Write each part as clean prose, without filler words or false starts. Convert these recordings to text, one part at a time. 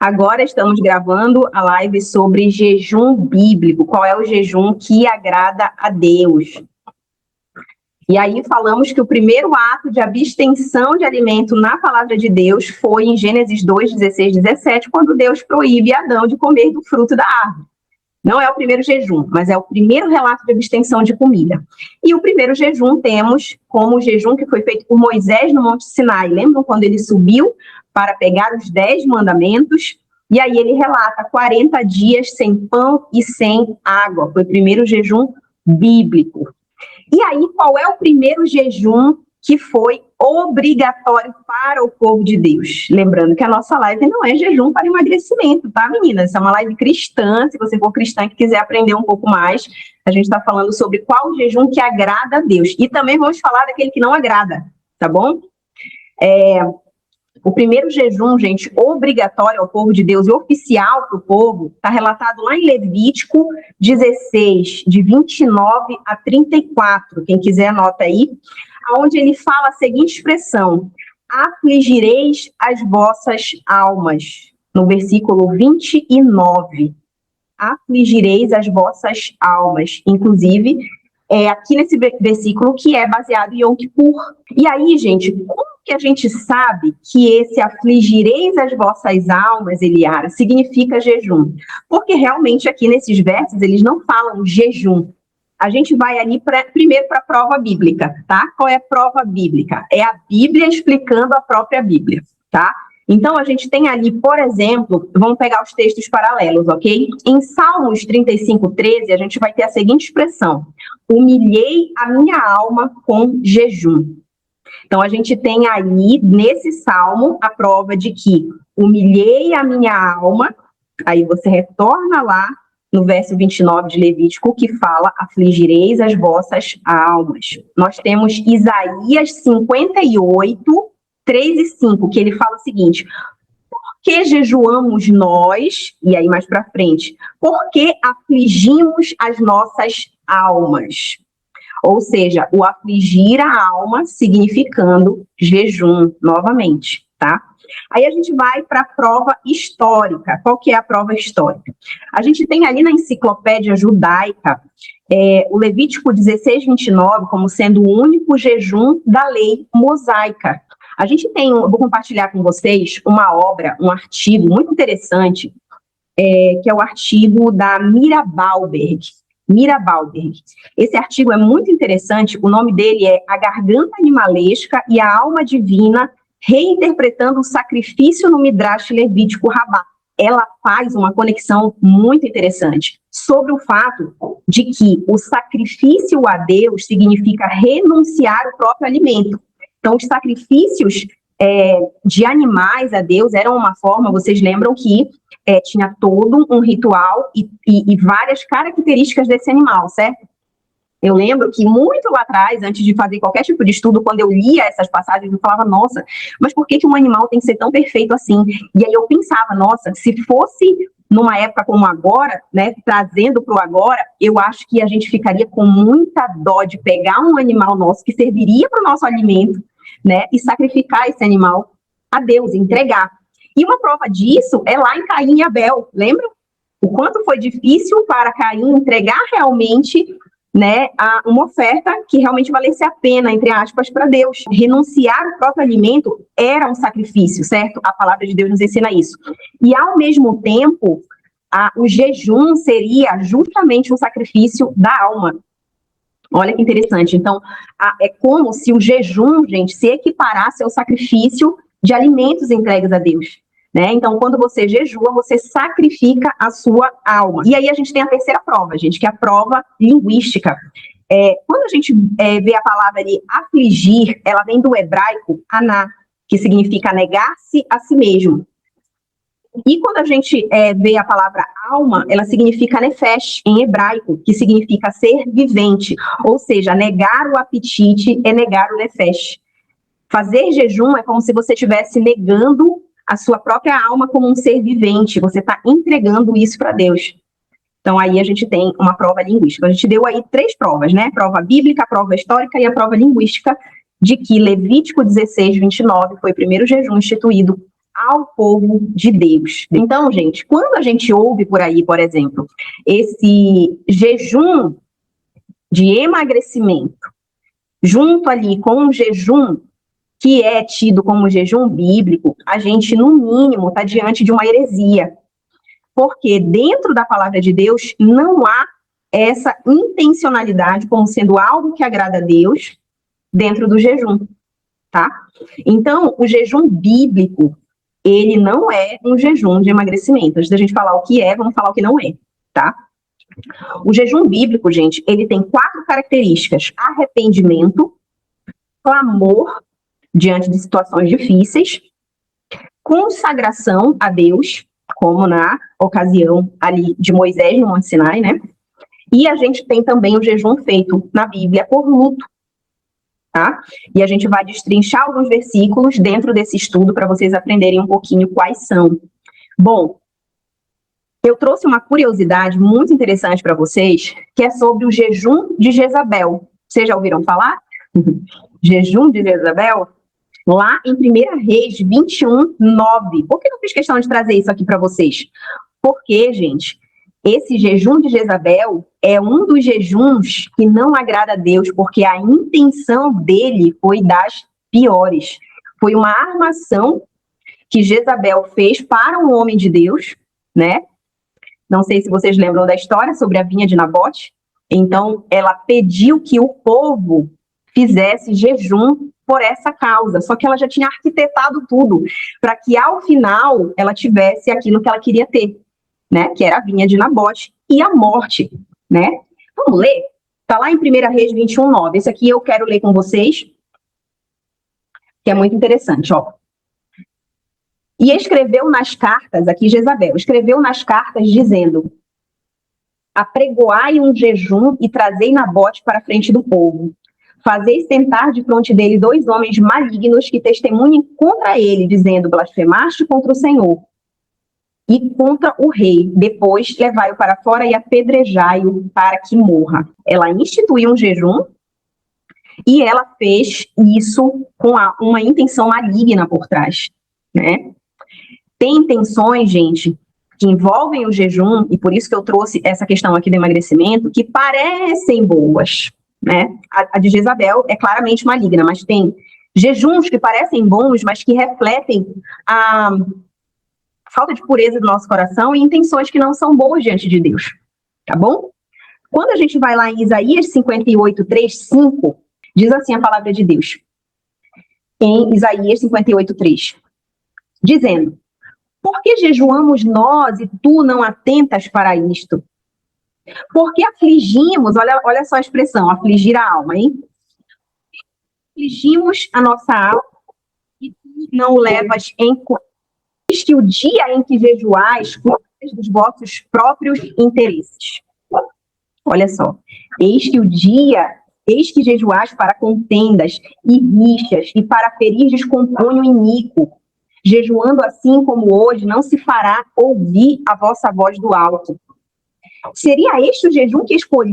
Agora estamos gravando a live sobre jejum bíblico. Qual é o jejum que agrada a Deus? E aí falamos que o primeiro ato de abstenção de alimento na palavra de Deus foi em Gênesis 2, 16, 17, quando Deus proíbe Adão de comer do fruto da árvore. Não é o primeiro jejum, mas é o primeiro relato de abstenção de comida. E o primeiro jejum temos como o jejum que foi feito por Moisés no Monte Sinai. Lembram quando ele subiu para pegar os 10 mandamentos? E aí ele relata 40 dias sem pão e sem água. Foi o primeiro jejum bíblico. E aí, qual é o primeiro jejum que foi obrigatório para o povo de Deus? Lembrando que a nossa live não é jejum para emagrecimento, tá, meninas? Essa é uma live cristã. Se você for cristã e quiser aprender um pouco mais, a gente está falando sobre qual jejum que agrada a Deus. E também vamos falar daquele que não agrada, tá bom? O primeiro jejum, gente, obrigatório ao povo de Deus e oficial para o povo, está relatado lá em Levítico 16, de 29 a 34. Quem quiser anota aí, onde ele fala a seguinte expressão: afligireis as vossas almas. No versículo 29. Afligireis as vossas almas. Inclusive, aqui nesse versículo que é baseado em Yom Kippur. E aí, gente, como que a gente sabe que esse afligireis as vossas almas, Eliara, significa jejum? Porque realmente aqui nesses versos eles não falam jejum. A gente vai ali primeiro para a prova bíblica, tá? Qual é a prova bíblica? É a Bíblia explicando a própria Bíblia, tá? Então, a gente tem ali, por exemplo, vamos pegar os textos paralelos, ok? Em Salmos 35, 13, a gente vai ter a seguinte expressão: humilhei a minha alma com jejum. Então, a gente tem aí, nesse salmo, a prova de que humilhei a minha alma. Aí você retorna lá no verso 29 de Levítico, que fala: afligireis as vossas almas. Nós temos Isaías 58, 3 e 5, que ele fala o seguinte: por que jejuamos nós? E aí mais para frente, por que afligimos as nossas almas? Ou seja, o afligir a alma significando jejum, novamente, tá? Aí a gente vai para a prova histórica. Qual que é a prova histórica? A gente tem ali na enciclopédia judaica o Levítico 16, 29 como sendo o único jejum da lei mosaica. A gente tem, eu vou compartilhar com vocês uma obra, um artigo muito interessante, que é o artigo da Mira Bauberg. Esse artigo é muito interessante, o nome dele é A Garganta Animalesca e a Alma Divina, reinterpretando o sacrifício no Midrash Levítico Rabá. Ela faz uma conexão muito interessante sobre o fato de que o sacrifício a Deus significa renunciar o próprio alimento. Então, os sacrifícios de animais a Deus eram uma forma, vocês lembram que tinha todo um ritual e várias características desse animal, certo? Eu lembro que muito lá atrás, antes de fazer qualquer tipo de estudo, quando eu lia essas passagens, eu falava: nossa, mas por que um animal tem que ser tão perfeito assim? E aí eu pensava: nossa, se fosse numa época como agora, né, trazendo para o agora, eu acho que a gente ficaria com muita dó de pegar um animal nosso que serviria para o nosso alimento, né, e sacrificar esse animal a Deus, entregar. E uma prova disso é lá em Caim e Abel, lembram? O quanto foi difícil para Caim entregar realmente, né, uma oferta que realmente valesse a pena, entre aspas, para Deus. Renunciar o próprio alimento era um sacrifício, certo? A palavra de Deus nos ensina isso. E, ao mesmo tempo, o jejum seria justamente um sacrifício da alma. Olha que interessante. Então, é como se o jejum, gente, se equiparasse ao sacrifício de alimentos entregues a Deus, né? Então, quando você jejua, você sacrifica a sua alma. E aí a gente tem a terceira prova, gente, que é a prova linguística. Quando a gente vê a palavra ali, afligir, ela vem do hebraico aná, que significa negar-se a si mesmo. E quando a gente vê a palavra alma, ela significa nefesh, em hebraico, que significa ser vivente. Ou seja, negar o apetite é negar o nefesh. Fazer jejum é como se você estivesse negando a sua própria alma como um ser vivente. Você está entregando isso para Deus. Então, aí a gente tem uma prova linguística. A gente deu aí 3 provas, né? Prova bíblica, a prova histórica e a prova linguística, de que Levítico 16, 29 foi o primeiro jejum instituído ao povo de Deus. Então, gente, quando a gente ouve por aí, por exemplo, esse jejum de emagrecimento, junto ali com um jejum que é tido como jejum bíblico, a gente, no mínimo, está diante de uma heresia. Porque dentro da palavra de Deus não há essa intencionalidade como sendo algo que agrada a Deus dentro do jejum, tá? Então, o jejum bíblico, ele não é um jejum de emagrecimento. Antes da gente falar o que é, vamos falar o que não é, tá? O jejum bíblico, gente, ele tem 4 características: arrependimento, clamor diante de situações difíceis, consagração a Deus, como na ocasião ali de Moisés no Monte Sinai, né? E a gente tem também o jejum feito na Bíblia por luto, tá? E a gente vai destrinchar alguns versículos dentro desse estudo para vocês aprenderem um pouquinho quais são. Bom, eu trouxe uma curiosidade muito interessante para vocês, que é sobre o jejum de Jezabel. Vocês já ouviram falar? Jejum de Jezabel? Lá em 1 Reis 21, 9. Por que eu fiz questão de trazer isso aqui para vocês? Porque, gente, esse jejum de Jezabel é um dos jejuns que não agrada a Deus, porque a intenção dele foi das piores. Foi uma armação que Jezabel fez para um homem de Deus, né? Não sei se vocês lembram da história sobre a vinha de Nabote. Então, ela pediu que o povo fizesse jejum por essa causa, só que ela já tinha arquitetado tudo para que, ao final, ela tivesse aquilo que ela queria ter, né? Que era a vinha de Nabote e a morte, né? Vamos ler? Está lá em 1 Reis 21, 9. Esse aqui eu quero ler com vocês, que é muito interessante, ó. E escreveu nas cartas, aqui Jezabel, escreveu nas cartas dizendo: apregoai um jejum e trazei Nabote para a frente do povo. Fazeis sentar de fronte dele 2 homens malignos que testemunhem contra ele, dizendo: blasfemaste contra o Senhor e contra o rei. Depois levai-o para fora e apedrejai-o para que morra. Ela instituiu um jejum e ela fez isso com uma intenção maligna por trás, né? Tem intenções, gente, que envolvem o jejum, e por isso que eu trouxe essa questão aqui do emagrecimento, que parecem boas, né? A de Jezabel é claramente maligna, mas tem jejuns que parecem bons, mas que refletem a falta de pureza do nosso coração e intenções que não são boas diante de Deus, tá bom? Quando a gente vai lá em Isaías 58, 3, 5, diz assim a palavra de Deus, em Isaías 58, 3, dizendo: por que jejuamos nós e tu não atentas para isto? Porque afligimos, olha só a expressão, afligir a alma, hein? Afligimos a nossa alma e tu não levas em conta. Eis que o dia em que jejuais, cuidais dos vossos próprios interesses. Olha só, eis que jejuais para contendas e rixas e para ferir com punho iníquo. Jejuando assim como hoje, não se fará ouvir a vossa voz do alto. Seria este o jejum que escolhi?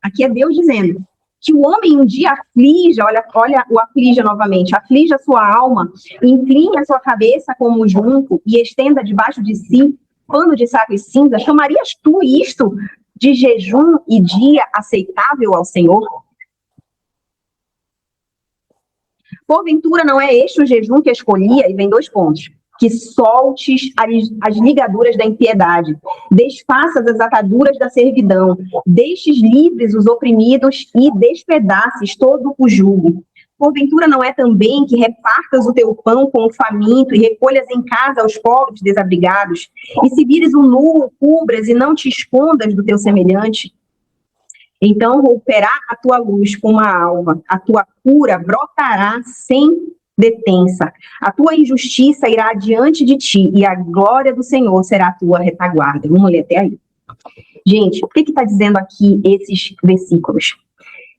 Aqui é Deus dizendo que o homem um dia aflija, olha o aflija novamente, aflija a sua alma, incline a sua cabeça como junco e estenda debaixo de si pano de saco e cinza. Chamarias tu isto de jejum e dia aceitável ao Senhor? Porventura não é este o jejum que escolhia? E vem 2 pontos. Que soltes as ligaduras da impiedade, desfaças as ataduras da servidão, deixes livres os oprimidos e despedaces todo o jugo. Porventura não é também que repartas o teu pão com o faminto e recolhas em casa os pobres desabrigados, e se vires o nu, cubras e não te escondas do teu semelhante? Então romperá a tua luz como a alva, a tua cura brotará sem detença, a tua injustiça irá diante de ti, e a glória do Senhor será a tua retaguarda. Vamos ler até aí. Gente, o que está dizendo aqui esses versículos?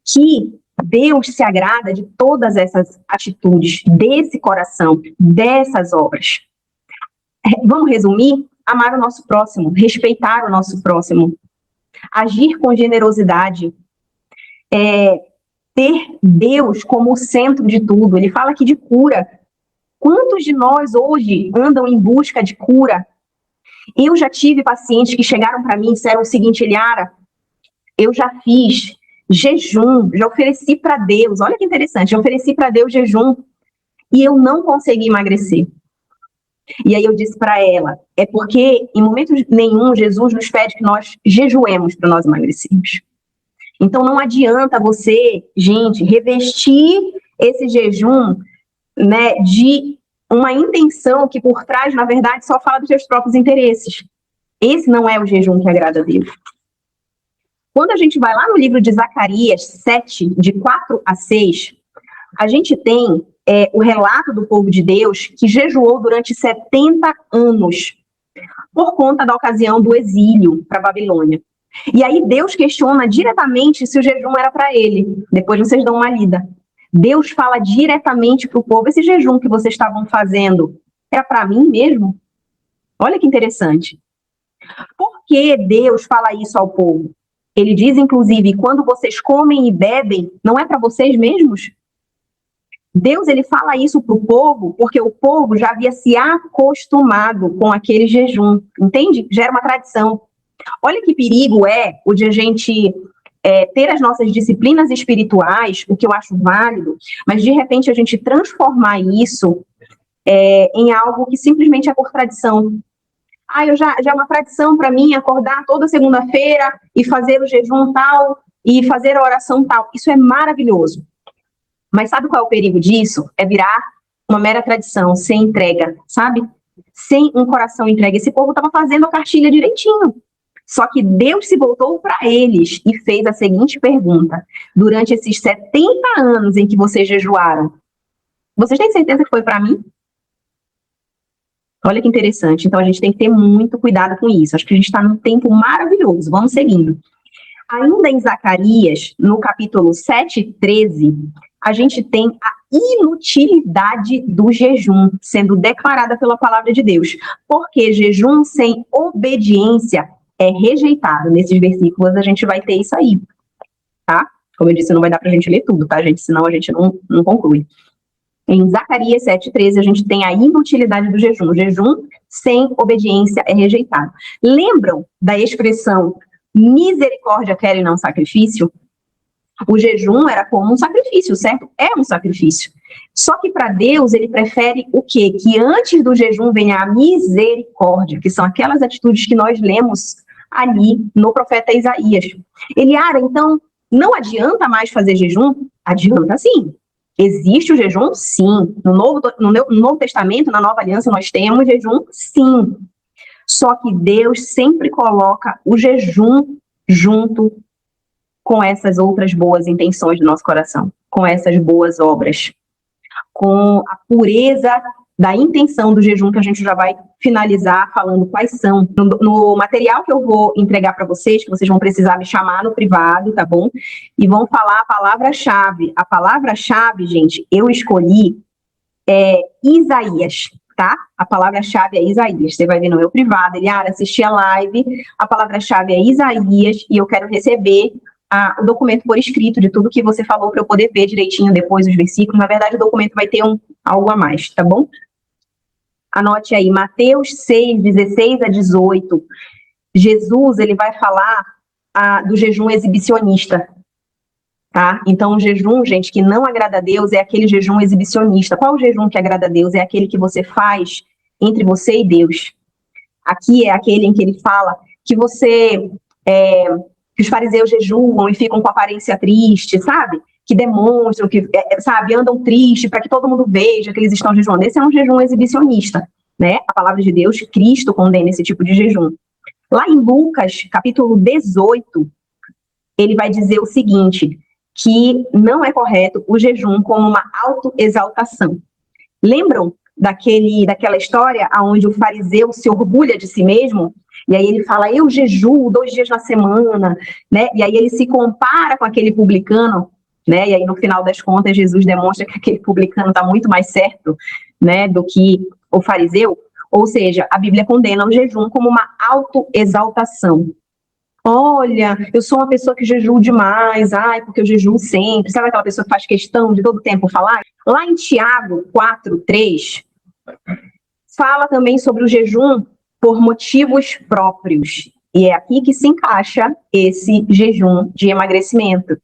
Que Deus se agrada de todas essas atitudes, desse coração, dessas obras. Vamos resumir? Amar o nosso próximo, respeitar o nosso próximo, agir com generosidade, ter Deus como o centro de tudo. Ele fala aqui de cura. Quantos de nós hoje andam em busca de cura? Eu já tive pacientes que chegaram para mim e disseram o seguinte: Eliara, eu já fiz jejum, já ofereci para Deus, olha que interessante, já ofereci para Deus jejum e eu não consegui emagrecer. E aí eu disse para ela, é porque em momento nenhum Jesus nos pede que nós jejuemos para nós emagrecermos. Então não adianta você, gente, revestir esse jejum, né, de uma intenção que por trás, na verdade, só fala dos seus próprios interesses. Esse não é o jejum que agrada a Deus. Quando a gente vai lá no livro de Zacarias 7, de 4 a 6, a gente tem o relato do povo de Deus que jejuou durante 70 anos por conta da ocasião do exílio para a Babilônia. E aí Deus questiona diretamente se o jejum era para ele. Depois vocês dão uma lida. Deus fala diretamente para o povo: esse jejum que vocês estavam fazendo era para mim mesmo? Olha que interessante. Por que Deus fala isso ao povo? Ele diz, inclusive, quando vocês comem e bebem, não é para vocês mesmos? Deus, ele fala isso para o povo porque o povo já havia se acostumado com aquele jejum, entende? Já era uma tradição. Olha que perigo é o de a gente ter as nossas disciplinas espirituais, o que eu acho válido, mas de repente a gente transformar isso em algo que simplesmente é por tradição. Já é uma tradição para mim acordar toda segunda-feira e fazer o jejum tal e fazer a oração tal. Isso é maravilhoso. Mas sabe qual é o perigo disso? É virar uma mera tradição, sem entrega, sabe? Sem um coração entregue. Esse povo estava fazendo a cartilha direitinho. Só que Deus se voltou para eles e fez a seguinte pergunta: durante esses 70 anos em que vocês jejuaram, vocês têm certeza que foi para mim? Olha que interessante. Então a gente tem que ter muito cuidado com isso. Acho que a gente está num tempo maravilhoso. Vamos seguindo. Ainda em Zacarias, no capítulo 7, 13, a gente tem a inutilidade do jejum sendo declarada pela palavra de Deus. Porque jejum sem obediência é rejeitado. Nesses versículos a gente vai ter isso aí, tá? Como eu disse, não vai dar pra gente ler tudo, tá, gente? Senão a gente não conclui. Em Zacarias 7,13, a gente tem a inutilidade do jejum. O jejum sem obediência é rejeitado. Lembram da expressão misericórdia quero e não sacrifício? O jejum era como um sacrifício, certo? É um sacrifício. Só que para Deus, ele prefere o quê? Que antes do jejum venha a misericórdia, que são aquelas atitudes que nós lemos ali no profeta Isaías. Eliara, então, não adianta mais fazer jejum? Adianta sim. Existe o jejum? Sim. No Novo Testamento, na Nova Aliança, nós temos jejum? Sim. Só que Deus sempre coloca o jejum junto com essas outras boas intenções do nosso coração, com essas boas obras, com a pureza da intenção do jejum, que a gente já vai finalizar falando quais são. No material que eu vou entregar para vocês, que vocês vão precisar me chamar no privado, tá bom? E vão falar a palavra-chave. A palavra-chave, gente, eu escolhi Isaías, tá? A palavra-chave é Isaías. Você vai ver no meu privado, Eliara, assistir a live, a palavra-chave é Isaías, e eu quero receber o documento por escrito de tudo que você falou para eu poder ver direitinho depois os versículos. Na verdade, o documento vai ter algo a mais, tá bom? Anote aí, Mateus 6, 16 a 18. Jesus, ele vai falar do jejum exibicionista, tá? Então, o jejum, gente, que não agrada a Deus é aquele jejum exibicionista. Qual o jejum que agrada a Deus? É aquele que você faz entre você e Deus. Aqui é aquele em que ele fala que que os fariseus jejuam e ficam com aparência triste, sabe? Que demonstram, que, andam tristes para que todo mundo veja que eles estão jejuando. Esse é um jejum exibicionista, né? A palavra de Deus, Cristo condena esse tipo de jejum. Lá em Lucas, capítulo 18, ele vai dizer o seguinte, que não é correto o jejum como uma autoexaltação. Lembram daquela história onde o fariseu se orgulha de si mesmo? E aí ele fala, eu jejuo 2 dias na semana, né? E aí ele se compara com aquele publicano, né? E aí no final das contas Jesus demonstra que aquele publicano está muito mais certo, né, do que o fariseu. Ou seja, a Bíblia condena o jejum como uma autoexaltação. Olha, eu sou uma pessoa que jejuo demais, porque eu jejuo sempre. Sabe aquela pessoa que faz questão de todo tempo falar? Lá em Tiago 4:3, Fala também sobre o jejum por motivos próprios. E é aqui que se encaixa esse jejum de emagrecimento.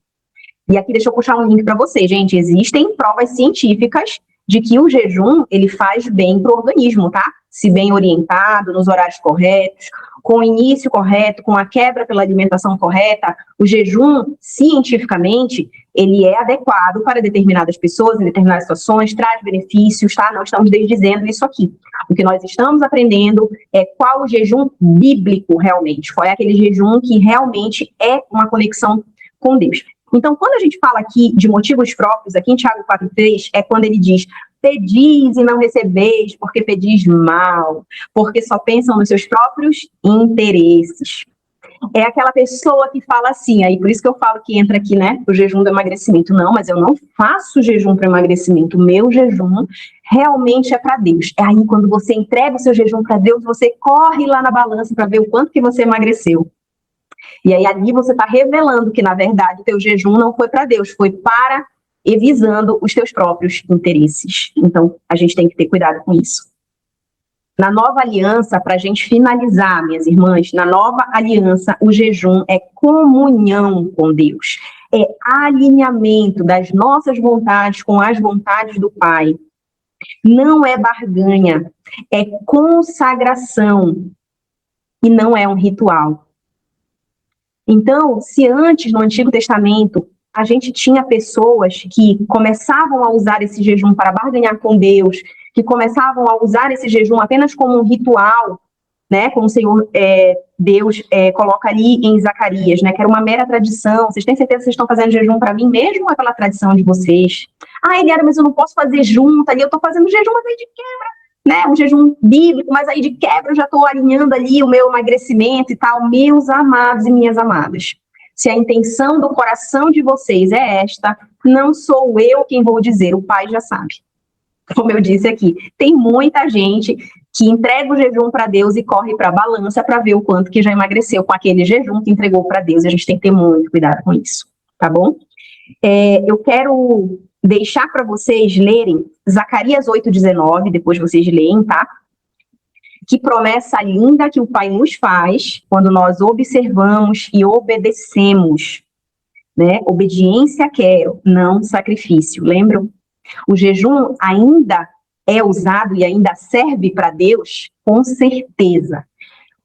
E aqui deixa eu puxar um link para vocês, gente. Existem provas científicas de que o jejum, ele faz bem para o organismo, tá? Se bem orientado, nos horários corretos, com o início correto, com a quebra pela alimentação correta, o jejum, cientificamente, ele é adequado para determinadas pessoas, em determinadas situações, traz benefícios, tá? Não estamos desdizendo isso aqui. O que nós estamos aprendendo é qual o jejum bíblico realmente, qual é aquele jejum que realmente é uma conexão com Deus. Então, quando a gente fala aqui de motivos próprios, aqui em Tiago 4,3, é quando ele diz: pedis e não recebeis, porque pedis mal, porque só pensam nos seus próprios interesses. É aquela pessoa que fala assim, aí por isso que eu falo que entra aqui, né, o jejum do emagrecimento. Não, mas eu não faço jejum para emagrecimento, o meu jejum realmente é para Deus. É aí quando você entrega o seu jejum para Deus, você corre lá na balança para ver o quanto que você emagreceu. E aí ali você está revelando que, na verdade, o teu jejum não foi para Deus, foi para e visando os teus próprios interesses. Então, a gente tem que ter cuidado com isso. Na nova aliança, para a gente finalizar, minhas irmãs, na nova aliança, o jejum é comunhão com Deus. É alinhamento das nossas vontades com as vontades do Pai. Não é barganha, é consagração e não é um ritual. Então, se antes, no Antigo Testamento, a gente tinha pessoas que começavam a usar esse jejum para barganhar com Deus, que começavam a usar esse jejum apenas como um ritual, né, como o Senhor Deus coloca ali em Zacarias, né, que era uma mera tradição. Vocês têm certeza que vocês estão fazendo jejum para mim mesmo ou é pela tradição de vocês? Ah, Eliara, mas eu não posso fazer junto ali, eu estou fazendo jejum, mas aí de quebra, né, um jejum bíblico, mas aí de quebra eu já estou alinhando ali o meu emagrecimento e tal. Meus amados e minhas amadas, se a intenção do coração de vocês é esta, não sou eu quem vou dizer, o Pai já sabe. Como eu disse aqui, tem muita gente que entrega o jejum para Deus e corre para a balança para ver o quanto que já emagreceu com aquele jejum que entregou para Deus. E a gente tem que ter muito cuidado com isso, tá bom? Eu quero deixar para vocês lerem Zacarias 8,19, depois vocês leem, tá? Que promessa linda que o Pai nos faz quando nós observamos e obedecemos, né? Obediência quero, não sacrifício, lembram? O jejum ainda é usado e ainda serve para Deus? Com certeza.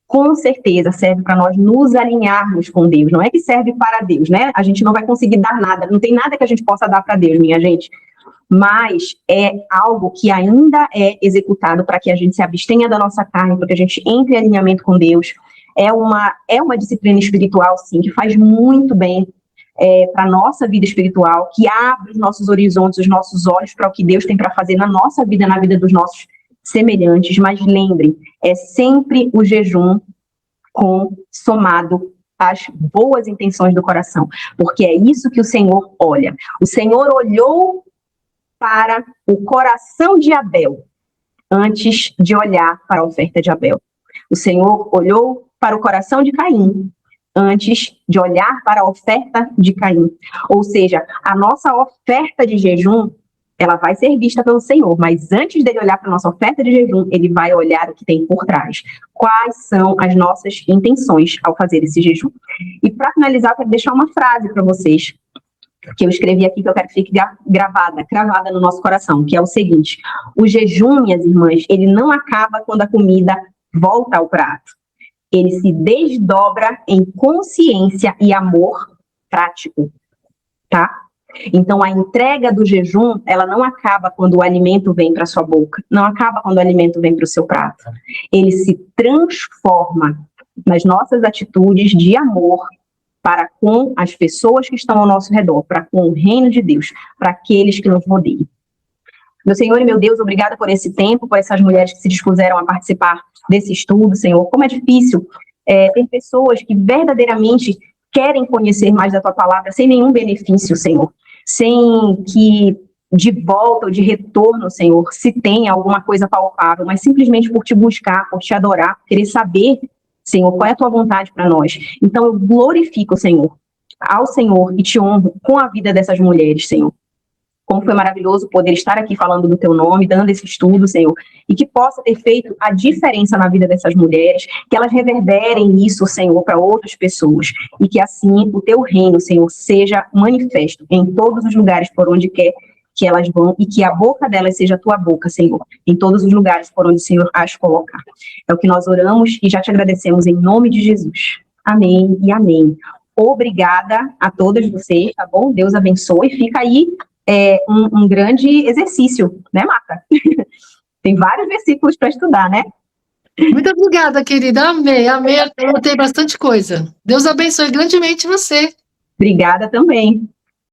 Com certeza serve para nós nos alinharmos com Deus. Não é que serve para Deus, né? A gente não vai conseguir dar nada, não tem nada que a gente possa dar para Deus, minha gente. Mas é algo que ainda é executado para que a gente se abstenha da nossa carne, para que a gente entre em alinhamento com Deus. É uma disciplina espiritual, sim, que faz muito bem para a nossa vida espiritual, que abre os nossos horizontes, os nossos olhos para o que Deus tem para fazer na nossa vida, na vida dos nossos semelhantes. Mas lembrem, é sempre o jejum somado às boas intenções do coração, porque é isso que o Senhor olha. O Senhor olhou para o coração de Abel antes de olhar para a oferta de Abel. O Senhor olhou para o coração de Caim antes de olhar para a oferta de Caim. Ou seja, a nossa oferta de jejum, ela vai ser vista pelo Senhor, mas antes dele olhar para a nossa oferta de jejum, ele vai olhar o que tem por trás. Quais são as nossas intenções ao fazer esse jejum? E para finalizar, eu quero deixar uma frase para vocês, que eu escrevi aqui, que eu quero que fique cravada no nosso coração, que é o seguinte: o jejum, minhas irmãs, ele não acaba quando a comida volta ao prato. Ele se desdobra em consciência e amor prático, tá? Então, a entrega do jejum, ela não acaba quando o alimento vem para sua boca, não acaba quando o alimento vem para o seu prato. Ele se transforma nas nossas atitudes de amor para com as pessoas que estão ao nosso redor, para com o reino de Deus, para aqueles que nos rodeiam. Meu Senhor e meu Deus, obrigada por esse tempo, por essas mulheres que se dispuseram a participar desse estudo, Senhor. Como é difícil ter pessoas que verdadeiramente querem conhecer mais da Tua palavra sem nenhum benefício, Senhor. Sem que de volta ou de retorno, Senhor, se tenha alguma coisa palpável, mas simplesmente por Te buscar, por Te adorar, por querer saber, Senhor, qual é a Tua vontade para nós. Então eu glorifico, Senhor, ao Senhor e Te honro com a vida dessas mulheres, Senhor. como foi maravilhoso poder estar aqui falando do teu nome, dando esse estudo, Senhor, e que possa ter feito a diferença na vida dessas mulheres, que elas reverberem isso, Senhor, para outras pessoas, e que assim o teu reino, Senhor, seja manifesto em todos os lugares por onde quer que elas vão, e que a boca delas seja a tua boca, Senhor, em todos os lugares por onde o Senhor as colocar. É o que nós oramos e já te agradecemos em nome de Jesus. Amém e amém. Obrigada a todas vocês, tá bom? Deus abençoe. Fica aí um grande exercício, né, Marta? Tem vários versículos para estudar, né? Muito obrigada, querida. Amei, amei. Eu anotei bastante coisa. Deus abençoe grandemente você. Obrigada também.